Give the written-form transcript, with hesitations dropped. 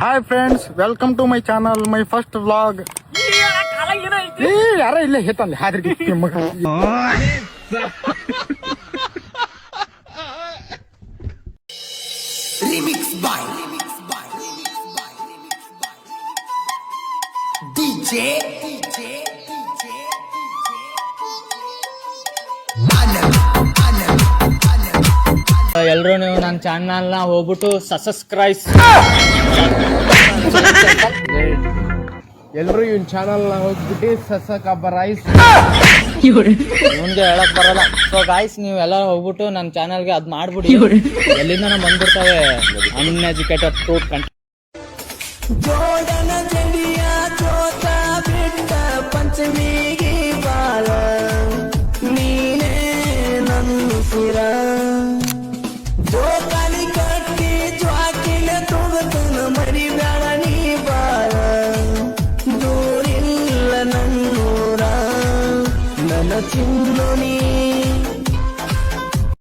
Hi friends, welcome to my channel, my first vlog. ಯಾರ ಇಲ್ಲೇ ಹೇತಲ್ಲಿ ಹಾದ್ರಿ ಮಗ. ಎಲ್ರು ನೀವು ನನ್ನ ಚಾನಲ್ನ ಹೋಗ್ಬಿಟ್ಟು ಸಬ್ಸ್ಕ್ರೈಬ್. ಎಲ್ರು ಇವನ್ ಚಾನಲ್ ನ ಹೋಗ್ಬಿಟ್ಟು ಸಬ್ಸ್ಕ್ರೈಬ್. ಮುಂದೆ ಹೇಳಕ್ ಬರಲ್ಲ. ಸೊ ಗಾಯ್ಸ್, ನೀವೆಲ್ಲ ಹೋಗ್ಬಿಟ್ಟು ನನ್ನ ಚಾನಲ್ಗೆ ಅದ್ ಮಾಡ್ಬಿಡಿ. ಎಲ್ಲಿಂದ ನಾವು ಬಂದ್ಬಿಡ್ತಾವೆ ಅನ್ಎಜುಕೇಟೆಡ್ ಫ್ರೂಟ್ ಕಂಟೆಂಟ್. ಪಂಚಮಿಗೆ ಬಾಳ ನೀನೇ ನನ್ನುಸಿರ ಜೋಕಾಲಿ ಕಟ್ಟಿ ಜ್ವಾಕಿನ ತುಗತನ ಮರಿಬೇಡ ನೀ ಬಾಳ ದೂರಿಲ್ಲ ನನ್ನೂರ ನನ್ನ ಚಿಂದು ನೀ